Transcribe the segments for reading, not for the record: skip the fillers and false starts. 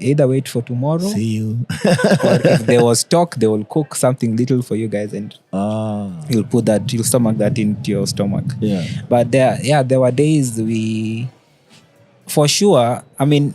either wait for tomorrow, See you. or if there was stock, they will cook something little for you guys, and you'll stomach that into your stomach. Yeah. But there were days for sure. I mean,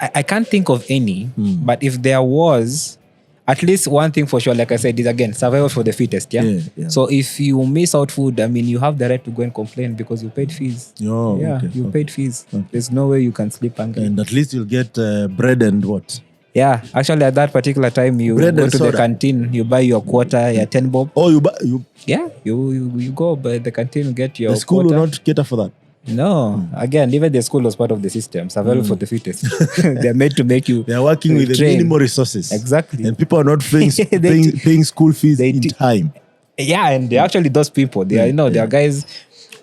I can't think of any, but if there was, at least one thing for sure, like I said, is again survival for the fittest. Yeah? So if you miss out food, I mean, you have the right to go and complain because you paid fees. Paid fees. Okay. There's no way you can sleep hungry. And at least you'll get bread and what? Yeah, actually, at that particular time, you bread go to soda. The canteen, you buy your quarter, your 10 bob. Oh, you? Yeah, you go by the canteen, get your. The school quarter. will not cater for that. No, again, even the school was part of the system. Survival for the fittest. They're made to make you. They are working with the minimal resources. Exactly. And people are not paying school fees in time. Yeah, and they're actually those people. They are, they are guys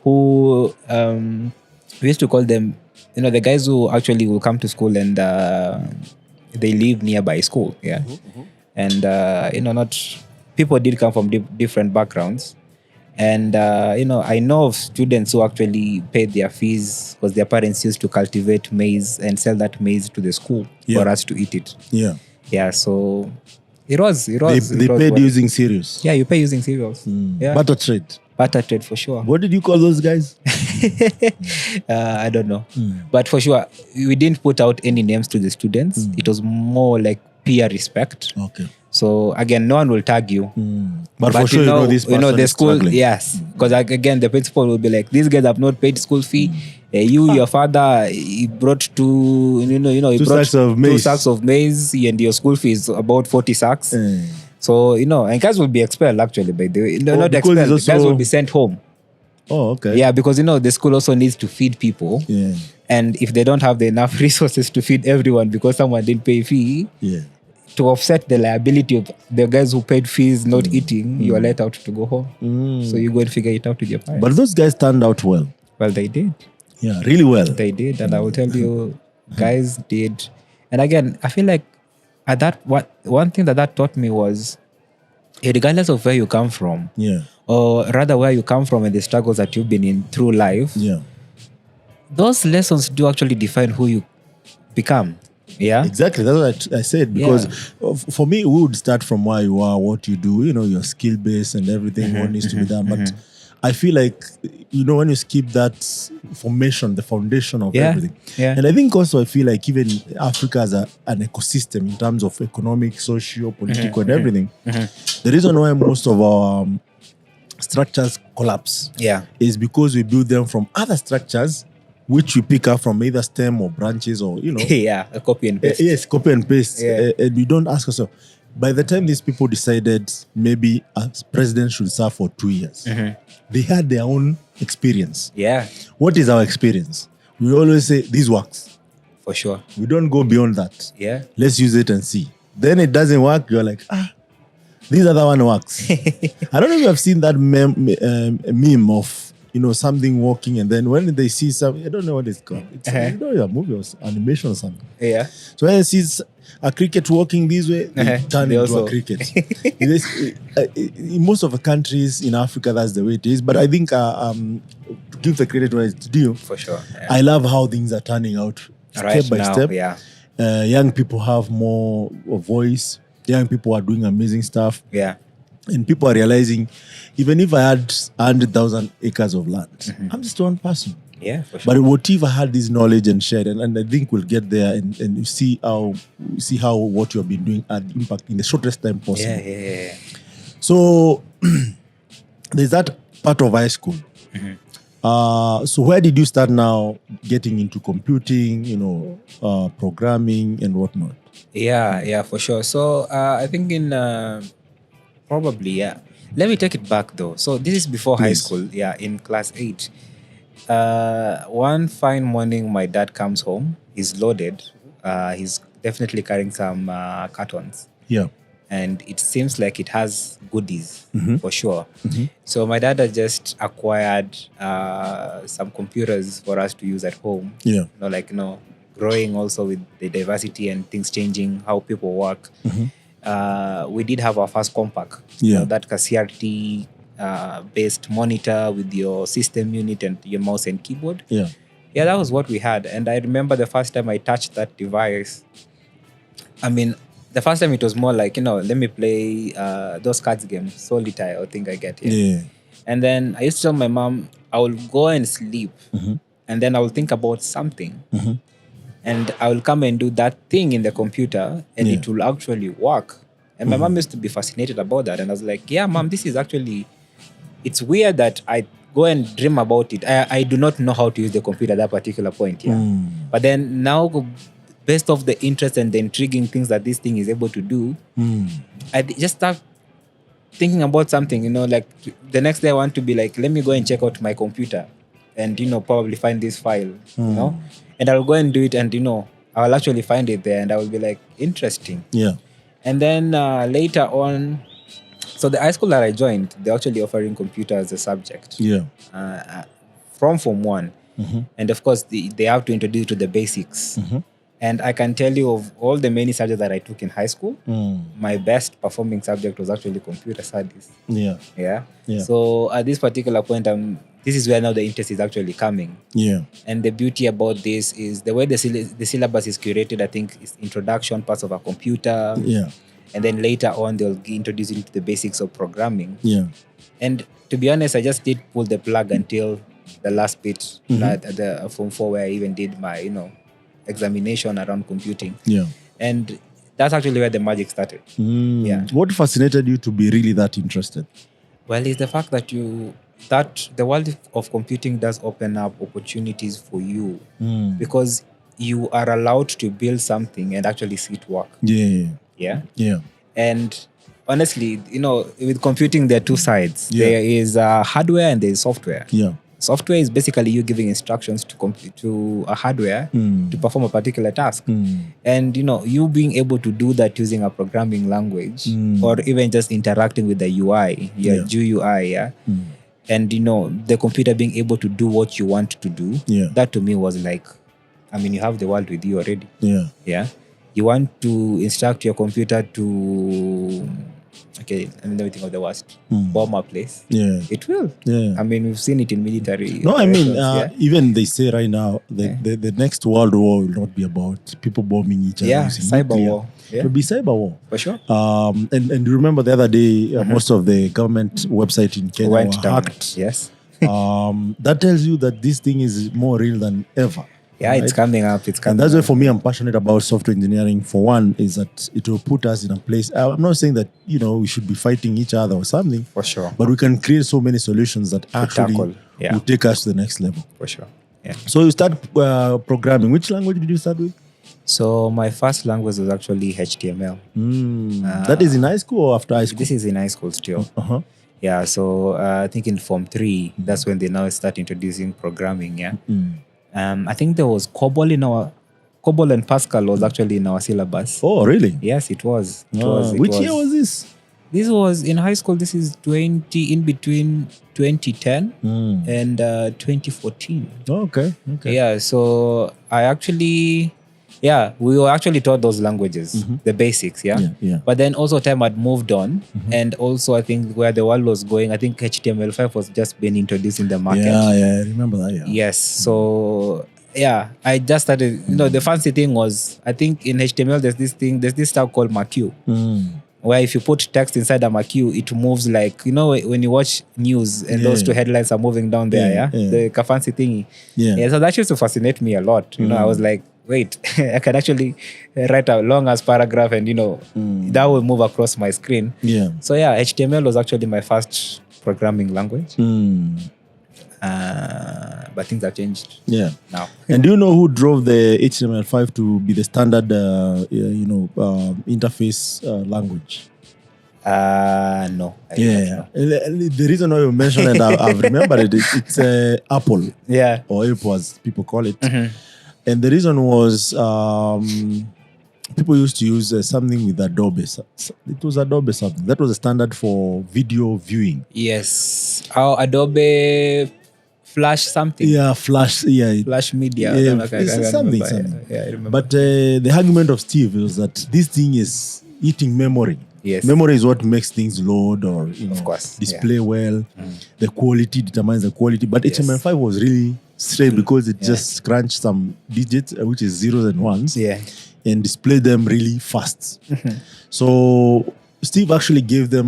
who we used to call them, the guys who actually will come to school and they live nearby school. Yeah, and not people did come from different backgrounds. And, I know of students who actually paid their fees because their parents used to cultivate maize and sell that maize to the school for us to eat it. Yeah. Yeah, so it was. They paid using cereals. Yeah, you pay using cereals. Yeah. Barter trade. Barter trade for sure. What did you call those guys? I don't know. But for sure, we didn't put out any names to the students. It was more like peer respect. Okay. So again, no one will tag you. But for sure, this person the is school, struggling. yes. Because again, the principal will be like, these guys have not paid school fee. Your father, he brought two sacks of maize, and your school fee is about 40 sacks. So, and guys will be expelled actually, by the way. Not expelled, guys will be sent home. Oh, okay. Yeah, because, the school also needs to feed people. Yeah. And if they don't have enough resources to feed everyone because someone didn't pay fee, to offset the liability of the guys who paid fees not eating, you are let out to go home. So you go and figure it out with your parents. But those guys turned out well. Well, they did. Yeah, really well. They did. And I will tell you, guys did. And again, I feel like one thing that taught me was, regardless of where you come from, or rather where you come from and the struggles that you've been in through life, those lessons do actually define who you become. Yeah, exactly. That's what I said. Because for me, we would start from where you are, what you do, your skill base and everything, what needs to be done. But I feel like, when you skip that formation, the foundation of everything. Yeah. And I think also I feel like even Africa as an ecosystem in terms of economic, socio, political and everything, the reason why most of our structures collapse is because we build them from other structures which we pick up from either stem or branches or, a copy and paste. Yes, copy and paste. And we don't ask ourselves, by the time these people decided maybe a president should serve for 2 years, they had their own experience. Yeah. What is our experience? We always say, this works. For sure. We don't go beyond that. Yeah. Let's use it and see. Then it doesn't work. You're like, this other one works. I don't know if you have seen that meme of, something walking, and then when they see something, I don't know what it's called. It's a movie or animation or something. Yeah. So when they see a cricket walking this way, they turn into a cricket. In most of the countries in Africa, that's the way it is. But I think to give the credit where it's due, for sure. Yeah. I love how things are turning out step by step. Yeah. Young people have more voice. Young people are doing amazing stuff. Yeah. And people are realizing, even if I had 100,000 acres of land, I'm just one person. Yeah, for sure. But what if I had this knowledge and shared, and I think we'll get there and you see how what you have been doing had impact in the shortest time possible. Yeah. So there's that part of high school. So where did you start now getting into computing, programming and whatnot? Yeah, for sure. So I think in probably, let me take it back though. So this is before high school. Yeah, in class 8. One fine morning, my dad comes home. He's loaded. He's definitely carrying some cartons. Yeah. And it seems like it has goodies for sure. So my dad had just acquired some computers for us to use at home. Yeah. Growing also with the diversity and things changing, how people work. We did have our first compact. That CRT based monitor with your system unit and your mouse and keyboard. Yeah, that was what we had. And I remember the first time I touched that device, I mean, the first time it was more like, let me play those cards games, solitaire, I think I get here. Yeah. And then I used to tell my mom, I will go and sleep, and then I will think about something, and I will come and do that thing in the computer, and it will actually work. And my mom used to be fascinated about that, and I was like, yeah, mom, this is actually, it's weird that I go and dream about it. I do not know how to use the computer at that particular point, but then now, based off the interest and the intriguing things that this thing is able to do, I just start thinking about something, like the next day I want to be like, let me go and check out my computer and, probably find this file, and I'll go and do it, and, I'll actually find it there, and I will be like, interesting. Yeah. And then later on, so the high school that I joined, they're actually offering computer as a subject. Yeah. From Form 1. And of course, they have to introduce you to the basics. And I can tell you, of all the many subjects that I took in high school, my best performing subject was actually computer studies. Yeah. So at this particular point, this is where now the interest is actually coming. Yeah. And the beauty about this is the way the syllabus is curated, I think, is introduction, parts of a computer. Yeah. And then later on, they'll introduce you to the basics of programming. Yeah. And to be honest, I just did pull the plug until the last bit at the Form 4, where I even did my, examination around computing. Yeah. And that's actually where the magic started. Yeah. What fascinated you to be really that interested? Well, it's the fact that the world of computing does open up opportunities for you, because you are allowed to build something and actually see it work. Yeah. And honestly, with computing, there are two sides. There is hardware and there is software. Yeah. Software is basically you giving instructions to a hardware to perform a particular task. And, you being able to do that using a programming language, or even just interacting with the UI, your GUI, and, the computer being able to do what you want to do. That to me was like, you have the world with you already. Yeah. You want to instruct your computer to, let me think of the worst, bomb a place. It will. We've seen it in military. No, even they say right now, the next world war will not be about people bombing each other. Cyber war. It will be cyber war. For sure. And remember the other day, most of the government website in Kenya were hacked. Yes. That tells you that this thing is more real than ever. Yeah, right? It's coming up. And that's why for me, I'm passionate about software engineering. For one, is that it will put us in a place. I'm not saying that, we should be fighting each other or something. For sure. But we can create so many solutions that actually will take us to the next level. For sure. Yeah. So you start programming. Which language did you start with? So my first language was actually HTML. That is in high school or after high school? This is in high school still. Yeah, so I think in Form 3, that's when they now start introducing programming, I think there was COBOL and Pascal was actually in our syllabus. Oh, really? Yes, it was. Which year was this? This was in high school. This is in between 2010 and 2014. Okay. Yeah, so we were actually taught those languages, the basics, But then also time had moved on, and also I think where the world was going, I think HTML5 was just being introduced in the market. Yeah, I remember that, Yes, so I just started, the fancy thing was, I think in HTML there's this stuff called MAQ, where if you put text inside a MAQ, it moves like, when you watch news and those two headlines are moving down there, the fancy thingy. So that used to fascinate me a lot. I was like, wait, I can actually write a long ass paragraph and, that will move across my screen. So HTML was actually my first programming language. But things have changed now. And do you know who drove the HTML5 to be the standard, interface language? No. The reason why you mentioned it, I've remembered it. It's Apple. Or Apple, as people call it. And the reason was people used to use something with Adobe. It was Adobe something. That was a standard for video viewing. Yes. Adobe Flash something. Flash Media. Something. I remember. But the argument of Steve was that this thing is eating memory. Yes. Memory is what makes things load or of course, display well. The quality determines the quality. But HTML5 was really straight because it just crunched some digits, which is zeros and ones, and displayed them really fast. So Steve actually gave the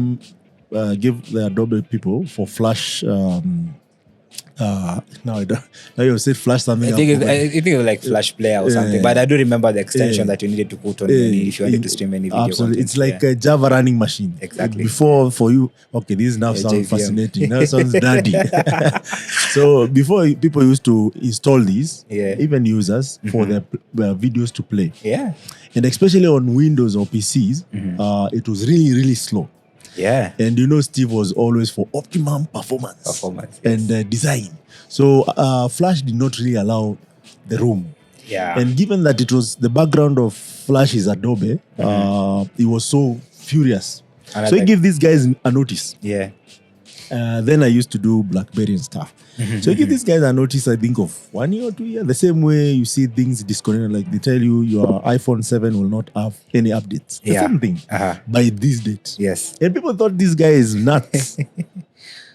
Adobe people for Flash. Now you said Flash something. I think it was like Flash Player or something, but I do remember the extension that you needed to put on if you wanted to stream any video. Absolutely, content. it's like a Java running machine. Exactly. Before for you, okay, this now sounds JVM. fascinating. Now sounds daddy. So before people used to install these, even users for their videos to play. Yeah. And especially on Windows or PCs, it was really, really slow. Yeah. And Steve was always for optimum performance and design. So Flash did not really allow the room. Yeah. And given that it was the background of Flash is Adobe, he was so furious. And so he gave these guys a notice. Yeah. Then I used to do BlackBerry and stuff. So you give these guys a notice, I think, of 1 year or 2 years. The same way you see things disconnected, like they tell you your iPhone 7 will not have any updates. The same thing by this date. Yes. And people thought this guy is nuts.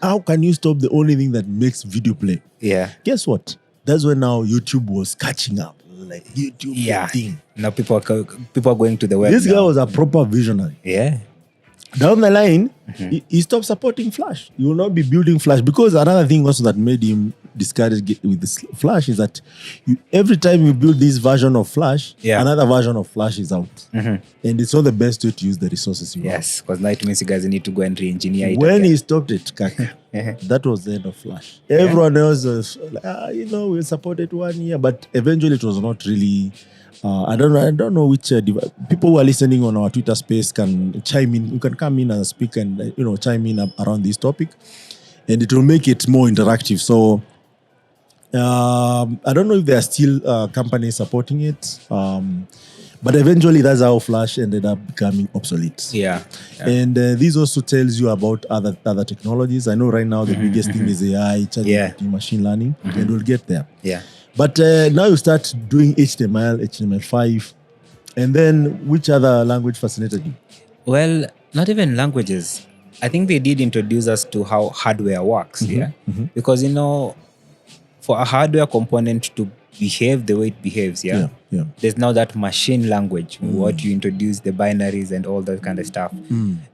How can you stop the only thing that makes video play? Yeah. Guess what? That's when now YouTube was catching up. Like YouTube thing. Now people are going to the web. This guy was a proper visionary. Yeah. Down the line, he stopped supporting Flash. You will not be building Flash because another thing also that made him discouraged with this Flash is that every time you build this version of Flash, another version of Flash is out. And it's not the best way to use the resources you have. Yes, because now it means you guys need to go and re-engineer it. When he stopped it, that was the end of Flash. Everyone else was like, we supported 1 year, but eventually it was not really... I don't know which people who are listening on our Twitter space can chime in. You can come in and speak and chime in around this topic, and it will make it more interactive. So I don't know if there are still companies supporting it, but eventually that's how Flash ended up becoming obsolete. Yeah. And this also tells you about other technologies. I know right now the biggest thing is AI, machine learning, and we'll get there. Yeah. But now you start doing HTML, HTML5, and then which other language fascinated you? Well, not even languages. I think they did introduce us to how hardware works, because, for a hardware component to behave the way it behaves, there's now that machine language, what you introduce, the binaries and all that kind of stuff.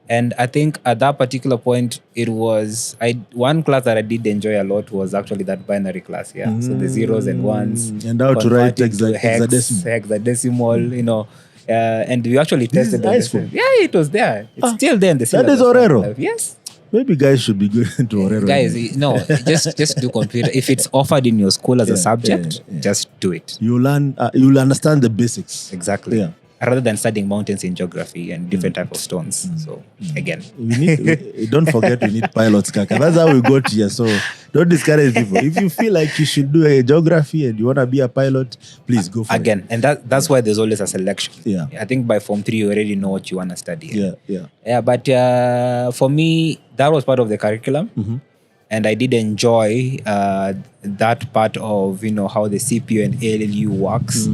And I think at that particular point, it was one class that I did enjoy a lot was actually that binary class. So the zeros and ones, and how to write hexadecimal, and we actually tested that. Yeah, it was there. It's still there in the syllabus. That is Orero. Yes. Maybe guys should be going to Orero. Guys, no, just do computer. If it's offered in your school as a subject, just do it. You'll understand the basics. Exactly. Yeah. Rather than studying mountains in geography and different type of stones. So again, don't forget we need pilots, Kaka. That's how we got here. So don't discourage people. If you feel like you should do a geography and you want to be a pilot, please go for it. Again, and that's why there's always a selection. Yeah. I think by Form 3 you already know what you want to study. Yeah. But for me, that was part of the curriculum. And I did enjoy that part of, how the CPU and ALU works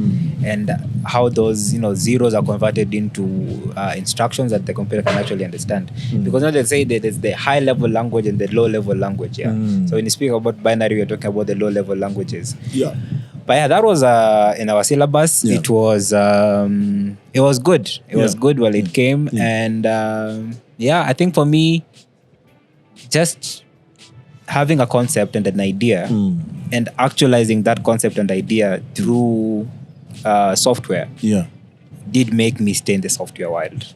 and how those, zeros are converted into instructions that the computer can actually understand. Because now they say that there's the high level language and the low level language. So when you speak about binary, we're talking about the low level languages. But that was in our syllabus. It was good. It was good while it came. And I think for me, just having a concept and an idea and actualizing that concept and idea through software did make me stay in the software world.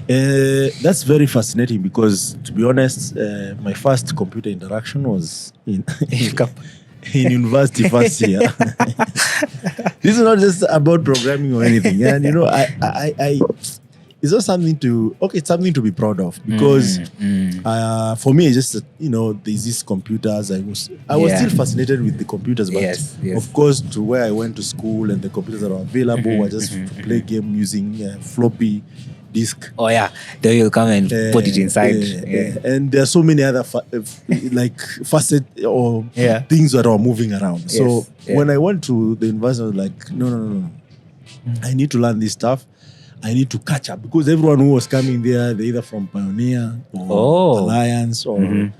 That's very fascinating because, to be honest, my first computer interaction was in university first year. This is not just about programming or anything. And it's not something it's something to be proud of because for me, it's just, there's these computers. I was still fascinated with the computers, but of course, to where I went to school and the computers that are available were just to play game using floppy disk. Oh yeah, then you'll come and put it inside. And there are so many other facets or things that are moving around. So when I went to the university, I was like, no. I need to learn this stuff. I need to catch up because everyone who was coming there, they're either from Pioneer or Alliance or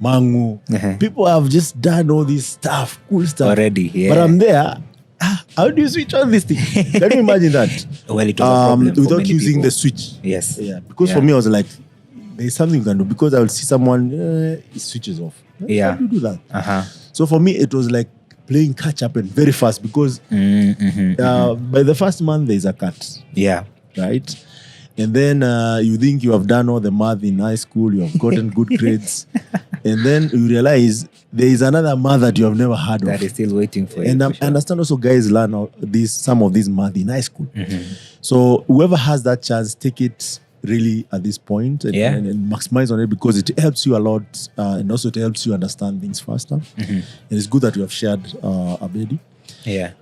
Mangu. People have just done all this stuff, cool stuff. Already, yeah. But I'm there. How do you switch on this thing? Can you imagine that? Well, it was a problem for without many using people. the switch. Yes. Yeah. Because for me, I was like, there's something you can do. Because I will see someone, it switches off. Yeah. How do you do that? So for me, it was like playing catch up and very fast because by the first month, there's a cut. Yeah. Right? And then you think you have done all the math in high school, you have gotten good grades. And then you realize there is another math that you have never heard of. That is still waiting for you. And I understand also guys learn some of these math in high school. So whoever has that chance, take it really at this point and maximize on it because it helps you a lot and also it helps you understand things faster. And it's good that you have shared Abedi. Yeah.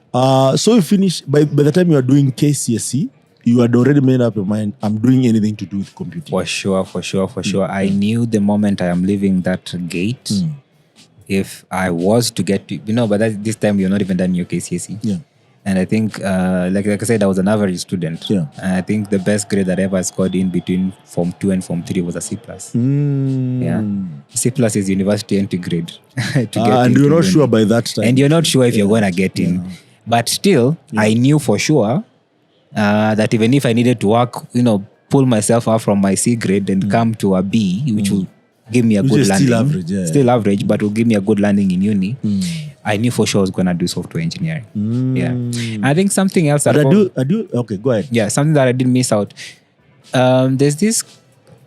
So you finish, by the time you are doing KCSE, you had already made up your mind, I'm doing anything to do with computing. For sure. I knew the moment I am leaving that gate, if I was to get to, but this time you're not even done your KCSE. Yeah. And I think, like I said, I was an average student. Yeah. And I think the best grade that I ever scored in between Form 2 and Form 3 was a C+. Yeah. C+ is university entry grade. And you're not sure by that time. And you're not sure if you're going to get in. But still, I knew for sure that even if I needed to work, pull myself out from my C grade and come to a B, which will give me a good landing. Still average, Still average, but will give me a good landing in uni. I knew for sure I was going to do software engineering. Yeah. I think something else. But okay, go ahead. Yeah, something that I didn't miss out. There's this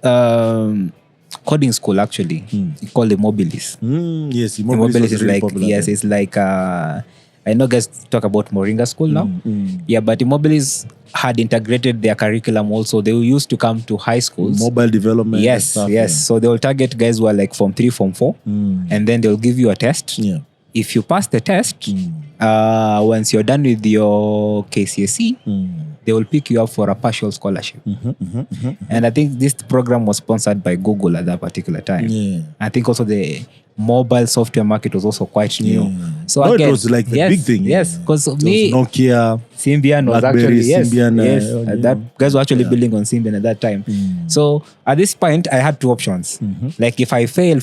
coding school actually called Immobilis. Yes, Immobilis is really like, popular, yes, it's like, I know guys talk about Moringa School now. Yeah, but Immobilis had integrated their curriculum also. They used to come to high schools. Mobile development. Yes, stuff, yes. Yeah. So they will target guys who are like Form 3, Form 4. And then they'll give you a test. Yeah. If you pass the test, once you're done with your KCSE, they will pick you up for a partial scholarship. And I think this program was sponsored by Google at that particular time. Yeah. I think also the mobile software market was also quite new. Yeah. So no, again, it was like the big thing. Yes, because me, Nokia, Symbian was BlackBerry, actually, Symbian, that guys were actually building on Symbian at that time. So at this point, I had two options. Like if I fail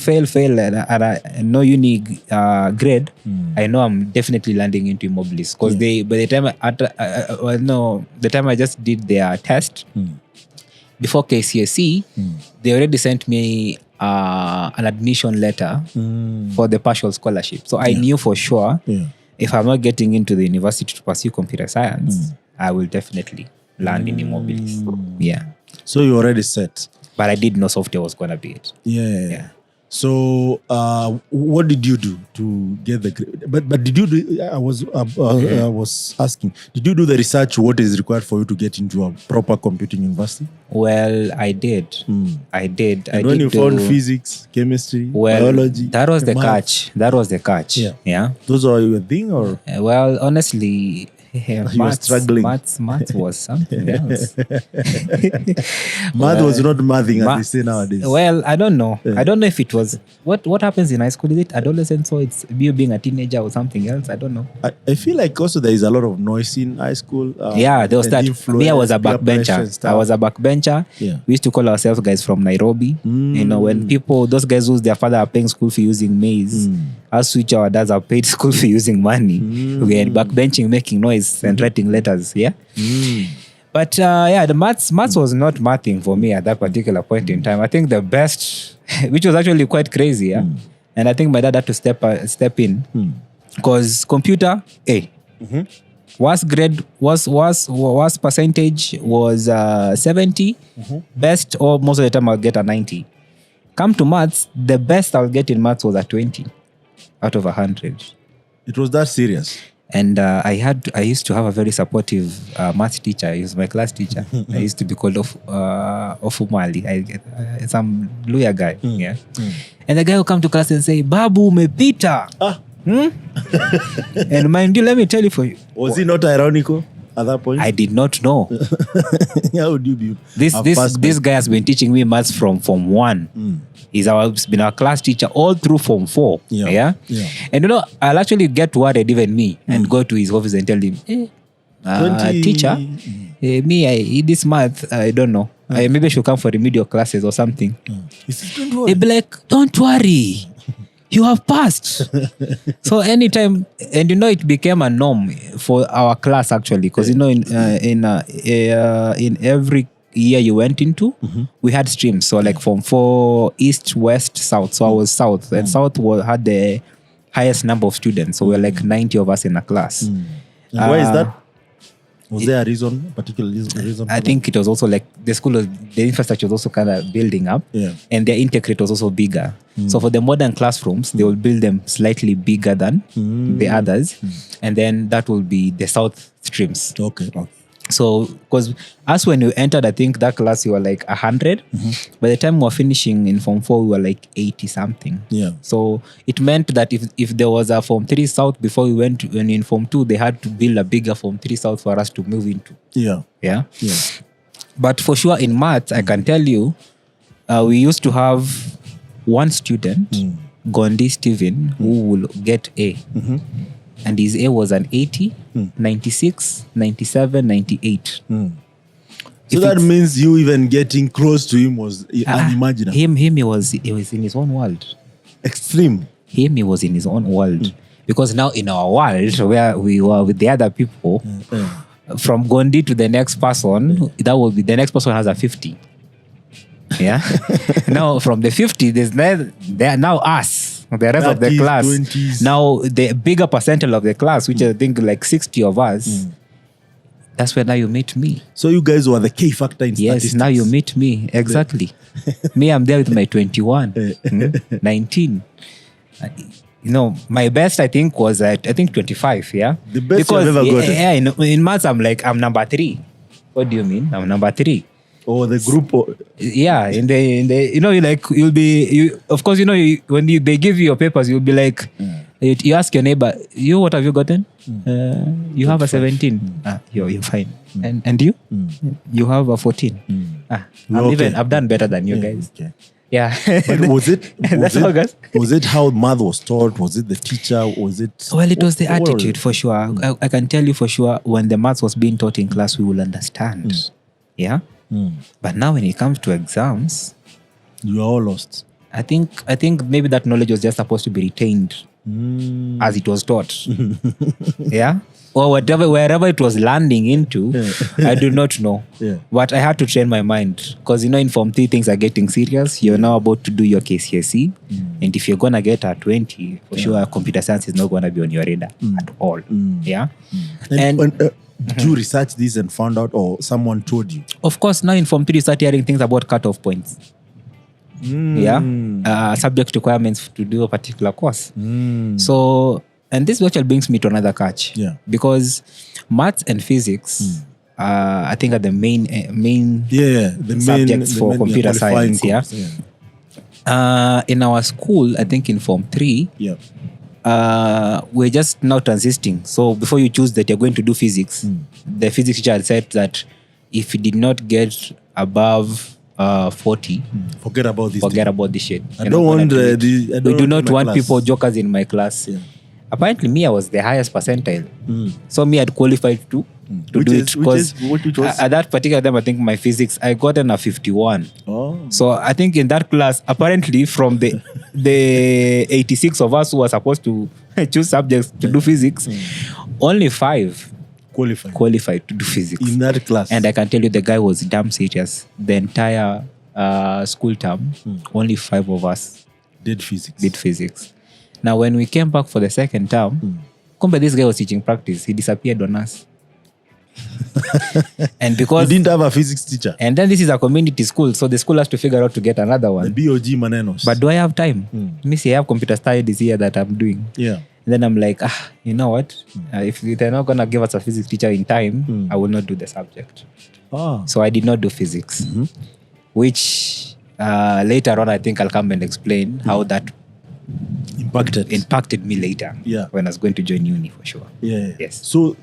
at a no uni grade, I know I'm definitely landing into Immobilis because by the time I just did their test before KCSE, they already sent me an admission letter for the partial scholarship. So I knew for sure if I'm not getting into the university to pursue computer science, I will definitely land in Immobilis. Yeah. So you already set. But I did know software was going to be it. Yeah. So what did you do to get the grade? But did you do, I was asking, did you do the research what is required for you to get into a proper computing university? Well, I did. I did. And when you found physics, chemistry, biology? That was the catch. That was the catch. Yeah. Those are your thing or? Well, honestly, you were struggling. Maths was something else. Math was not mathing as they say nowadays. Well, I don't know. I don't know if it was what happens in high school. Is it adolescence or it's you being a teenager or something else? I don't know. I feel like also there is a lot of noise in high school. There was that. Me, I was a backbencher. Yeah. We used to call ourselves guys from Nairobi. When those guys whose their father are paying school fee using maize, us which our dads are paid school fee using money. We are backbenching, making noise and writing letters. Yeah. But the maths was not mathing for me at that particular point in time. I think the best, which was actually quite crazy, and I think my dad had to step in because computer, worst grade worst percentage was 70. Best, or most of the time I'll get a 90. Come to maths, the best I'll get in maths was a 20 out of 100. It was that serious. And I used to have a very supportive math teacher. He was my class teacher. I used to be called Ofumali. Some Luya guy. And the guy will come to class and say, Babu umepita. And mind you, let me tell you for you. Was he not ironical at that point? I did not know. How would you be? This guy has been teaching me maths from Form 1. He's been our class teacher all through Form 4. Yeah. And I'll actually get worried even me and go to his office and tell him, teacher, this math, I don't know. Maybe I should come for remedial classes or something. He says, don't worry. He'll be like, don't worry. you have passed. So anytime, and it became a norm for our class actually, because in every year you went into, we had streams. So like from 4 east, west, south. So I was south, and south had the highest number of students. So we're like 90 of us in a class. And why is that? Was there a reason, particular reason? I think it was also like the infrastructure was also kind of building up, and their intake rate was also bigger. So for the modern classrooms, they will build them slightly bigger than the others, and then that will be the south streams. Okay. So, because us when we entered, I think that class we were like 100. By the time we were finishing in Form 4, we were like 80 something. Yeah. So it meant that if there was a Form 3 South before we went in Form 2, they had to build a bigger Form 3 South for us to move into. Yeah. But for sure in maths, I can tell you, we used to have one student, Gondi Steven, who will get A. And his A was an 80, 96, 97, 98. So that means you even getting close to him was unimaginable. Him, he was in his own world. Extreme. He was in his own world. Because now in our world, where we were with the other people, from Gondi to the next person, that will be the next person has a 50. Yeah. Now from the 50, there now us. The rest of the class. 20s. Now the bigger percentage of the class, which I think like 60 of us, that's where now you meet me. So you guys were the key factor in statistics. Yes, now you meet me. Exactly. Me, I'm there with my 21, 19. My best I think was at 25, yeah? The best you've ever gotten. Yeah, in maths I'm number 3. What do you mean? I'm number 3. Or the group. Yeah, in the you'll be of course when they give you your papers, you'll be like, you ask your neighbor, what have you gotten? You have a 17. You're fine. And you? You have a 14. I've done better than you guys. Okay. Yeah. But was it how math was taught? Was it the teacher? Was it? Well, it was the attitude for sure. I can tell you for sure, when the maths was being taught in class, we will understand. Yeah. But now when it comes to exams, you are all lost. I think maybe that knowledge was just supposed to be retained as it was taught. Yeah? Or wherever it was landing into, I do not know. But I had to train my mind. Because in Form 3 things are getting serious. You're now about to do your KCSE. And if you're going to get a 20, for sure computer science is not going to be on your radar at all. Yeah? Did you research this and found out, or someone told you? Of course, now in Form 3 you start hearing things about cutoff points. Yeah? Subject requirements to do a particular course. So, and this actually brings me to another catch. Yeah. Because maths and physics, I think are the main subjects for computer science. In our school, I think in Form 3, we're just now transiting. So before you choose that you're going to do physics, the physics teacher had said that if you did not get above 40, forget about this shit. I don't want we do not want people jokers in my class. Apparently me, I was the highest percentile. So me, I'd qualified to do it, because at that particular time, I think my physics, I got a 51. So I think in that class, apparently from the 86 of us who were supposed to choose subjects to do physics, only 5 qualified to do physics in that class. And I can tell you the guy was damn serious. The entire school term, only 5 of us did physics. Now when we came back for the second term, this guy was teaching practice. He disappeared on us. And because you didn't have a physics teacher, and then this is a community school, so the school has to figure out to get another one. The BOG manenos. But do I have time? Me see, I have computer studies here that I'm doing. Yeah. And then I'm like, you know what? If they're not gonna give us a physics teacher in time, I will not do the subject. So I did not do physics, which later on I think I'll come and explain how that impacted me later. When I was going to join uni for sure. Yes. So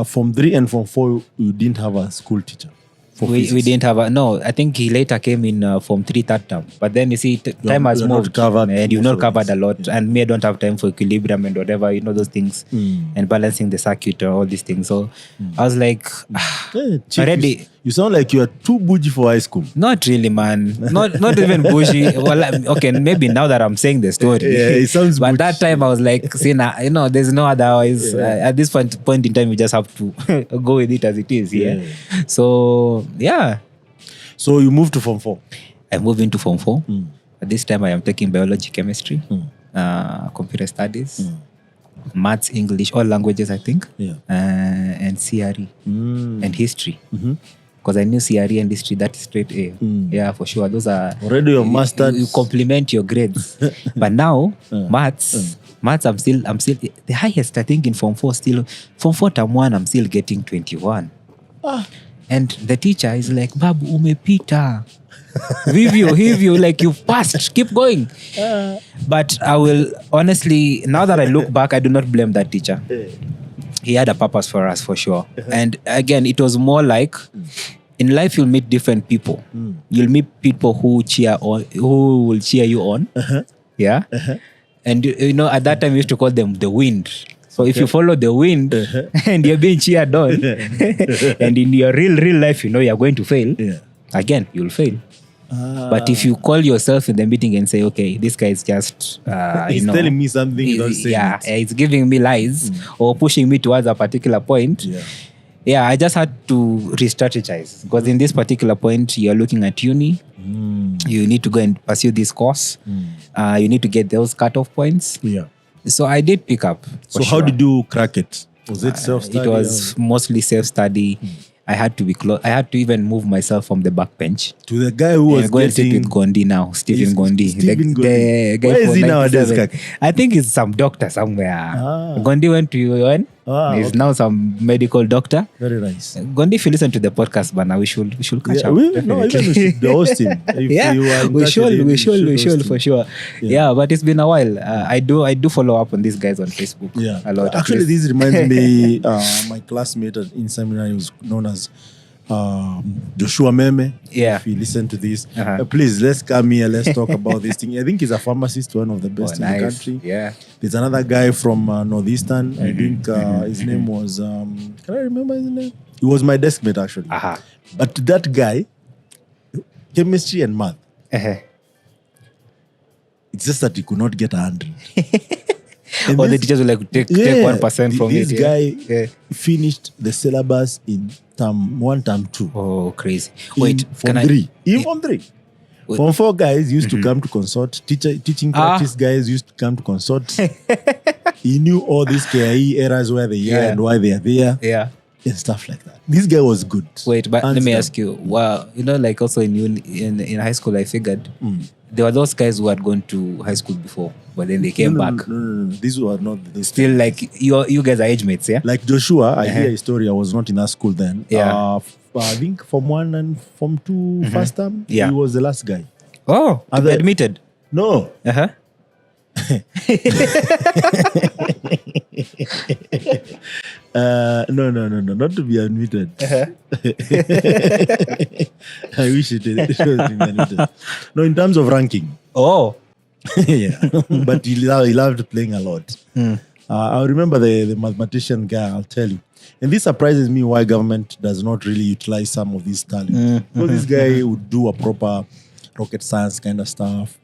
Form 3 and Form 4, you didn't have a school teacher. We didn't have no. I think he later came in Form 3 third term. But then you see, time has moved, and you've not covered a lot. And me, I don't have time for equilibrium and whatever, those things, and balancing the circuit or all these things. So I was like, already. You sound like you are too bougie for high school. Not really, man. Not even bougie. Well, okay, maybe now that I'm saying the story. Yeah, it sounds But bougie. that time I was like, see, now, there's no otherwise. At this point in time, you just have to go with it as it is. Yeah. So, yeah. So you moved to Form 4. I moved into Form 4. At this time, I am taking biology, chemistry, computer studies, maths, English, all languages, I think, and CRE and history. Because I knew CRE and history, that's straight A. Yeah, for sure. Those are Already your masters. You complement your grades. But now, maths, I'm still the highest, I think, in Form 4 still. Form 4 term 1, I'm still getting 21. And the teacher is like, Babu, umepita. Hivyo, like you've passed, keep going. But I will, honestly, now that I look back, I do not blame that teacher. He had a purpose for us, for sure. And again, it was more like, in life you'll meet different people. You'll meet people who will cheer you on. Yeah. And at that time we used to call them the wind. So if you follow the wind and you're being cheered on, and in your real life, you're going to fail, again, you'll fail. But if you call yourself in the meeting and say, okay, this guy is just, he's telling me something, you don't say it's giving me lies or pushing me towards a particular point. I just had to re-strategize, because in this particular point, you're looking at uni. You need to go and pursue this course. You need to get those cutoff points. So I did pick up. So how did you crack it? Was it self-study? It was mostly self-study. I had to be close. I had to even move myself from the back bench to the guy who was going to sit with Gondi now, Stephen Gondi. The guy. Where is he nowadays? I think he's some doctor somewhere. Gondi went to UN. He's now some medical doctor. Very nice. Gondi, if you listen to the podcast, but now we should catch up. Even we should host him. We should for sure. Yeah, but it's been a while. I do follow up on these guys on Facebook. A lot. Actually, this reminds me, my classmate in seminary was known as Joshua Meme. If you listen to this, please, let's come here. Let's talk about this thing. I think he's a pharmacist, one of the best in the country. There's another guy from Northeastern. I think his name was, can I remember his name? He was my desk mate, actually. But that guy, chemistry and math, it's just that he could not get 100. Or the teachers will like take 1% from this guy finished the syllabus in term 1, term 2. Oh, crazy. Wait, Form 3. In Form 3. Form 4 guys used to come to consult. Teaching practice guys used to come to consult. He knew all these KIE errors, where they are and why they are there. And stuff like that. This guy was good. Wait, but let me ask you. Wow, like also in high school, I figured there were those guys who had gone to high school before, but then they came back. No. These were not those still guys. Like you guys are age mates, yeah? Like Joshua, I hear his story. I was not in that school then. I think Form 1 and Form 2 first term, he was the last guy. Oh, to be admitted? No. No, not to be admitted. I wish it was admitted. No, in terms of ranking. Oh. But he loved playing a lot. I remember the mathematician guy, I'll tell you. And this surprises me why government does not really utilize some of these talents. Because this guy would do a proper rocket science kind of stuff,